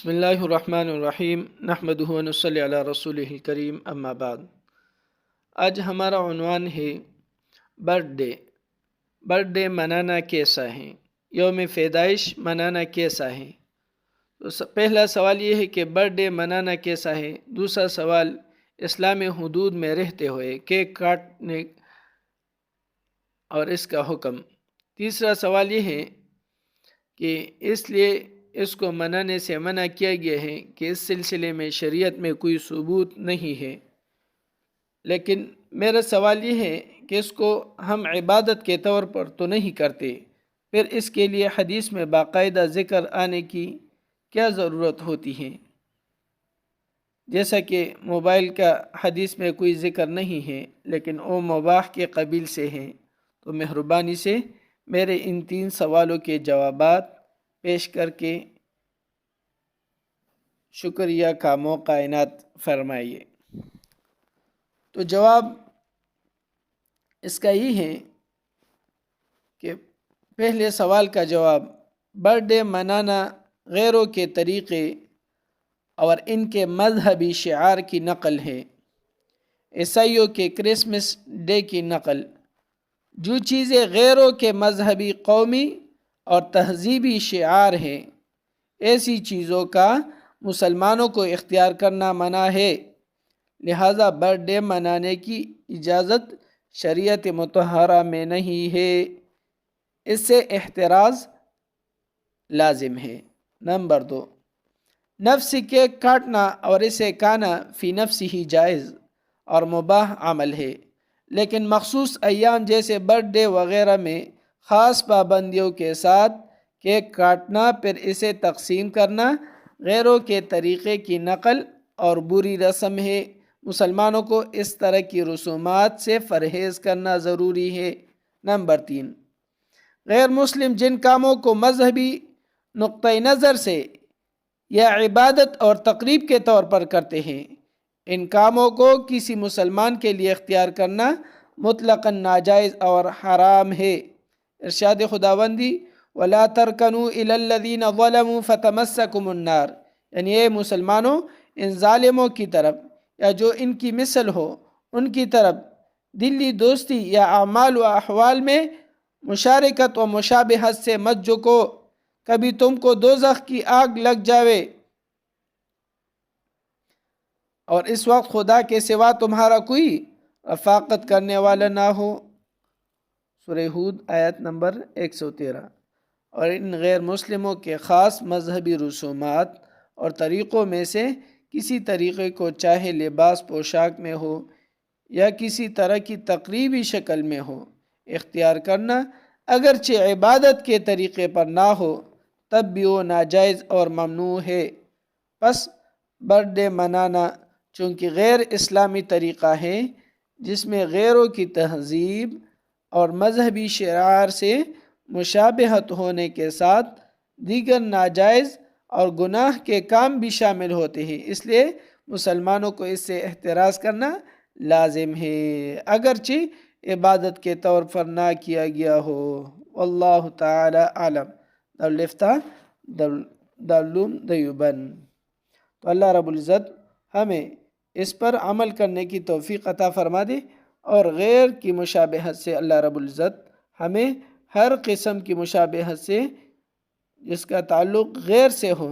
بسم اللہ الرحمن الرحیم نحمدہ و نصلی علی رسولہ الکریم اما بعد۔ آج ہمارا عنوان ہے برتھ ڈے منانا کیسا ہے، یوم پیدائش منانا کیسا ہے۔ تو پہلا سوال یہ ہے کہ برتھ ڈے منانا کیسا ہے۔ دوسرا سوال اسلامی حدود میں رہتے ہوئے کیک کاٹنے اور اس کا حکم۔ تیسرا سوال یہ ہے کہ اس لیے اس کو منانے سے منع کیا گیا ہے کہ اس سلسلے میں شریعت میں کوئی ثبوت نہیں ہے، لیکن میرا سوال یہ ہے کہ اس کو ہم عبادت کے طور پر تو نہیں کرتے، پھر اس کے لیے حدیث میں باقاعدہ ذکر آنے کی کیا ضرورت ہوتی ہے؟ جیسا کہ موبائل کا حدیث میں کوئی ذکر نہیں ہے لیکن وہ مباح کے قبیل سے ہے، تو مہربانی سے میرے ان 3 سوالوں کے جوابات پیش کر کے شکریہ کا موقع عنایت فرمائیے۔ تو جواب اس کا یہ ہے کہ پہلے سوال کا جواب، برتھ ڈے منانا غیروں کے طریقے اور ان کے مذہبی شعار کی نقل ہے۔ عیسائیوں کے کرسمس ڈے کی نقل۔ جو چیزیں غیروں کے مذہبی، قومی اور تہذیبی شعار ہیں، ایسی چیزوں کا مسلمانوں کو اختیار کرنا منع ہے، لہذا برتھ ڈے منانے کی اجازت شریعت مطہرہ میں نہیں ہے، اس سے احتراز لازم ہے۔ نمبر 2، نفس کیک کاٹنا اور اسے کھانا فی نفسی ہی جائز اور مباح عمل ہے، لیکن مخصوص ایام جیسے برتھ ڈے وغیرہ میں خاص پابندیوں کے ساتھ کیک کاٹنا، پھر اسے تقسیم کرنا غیروں کے طریقے کی نقل اور بری رسم ہے۔ مسلمانوں کو اس طرح کی رسومات سے پرہیز کرنا ضروری ہے۔ نمبر 3، غیر مسلم جن کاموں کو مذہبی نقطہ نظر سے یا عبادت اور تقریب کے طور پر کرتے ہیں، ان کاموں کو کسی مسلمان کے لیے اختیار کرنا مطلقاً ناجائز اور حرام ہے۔ ارشاد خداوندی، وَلَا تَرْكَنُوا إِلَى الَّذِينَ ظَلَمُوا فَتَمَسَّكُمُ النَّارُ، یعنی اے مسلمانوں، ان ظالموں کی طرف یا جو ان کی مثل ہو ان کی طرف دلی دوستی یا اعمال و احوال میں مشارکت و مشابہت سے مت جھکو، کبھی تم کو دوزخ کی آگ لگ جاوے اور اس وقت خدا کے سوا تمہارا کوئی رفاقت کرنے والا نہ ہو۔ سورہ ہود آیت نمبر 113۔ اور ان غیر مسلموں کے خاص مذہبی رسومات اور طریقوں میں سے کسی طریقے کو، چاہے لباس پوشاک میں ہو یا کسی طرح کی تقریبی شکل میں ہو، اختیار کرنا اگرچہ عبادت کے طریقے پر نہ ہو تب بھی وہ ناجائز اور ممنوع ہے۔ پس برتھ ڈے منانا چونکہ غیر اسلامی طریقہ ہے جس میں غیروں کی تہذیب اور مذہبی شعار سے مشابہت ہونے کے ساتھ دیگر ناجائز اور گناہ کے کام بھی شامل ہوتے ہیں، اس لیے مسلمانوں کو اس سے احتراز کرنا لازم ہے، اگرچہ عبادت کے طور پر نہ کیا گیا ہو۔ واللہ تعالی عالم۔ دارالفتہ دارالعلوم دیوبند۔ تو اللہ رب العزت ہمیں اس پر عمل کرنے کی توفیق عطا فرما دے، اور غیر کی مشابہت سے اللہ رب العزت ہمیں ہر قسم کی مشابہت سے جس کا تعلق غیر سے ہو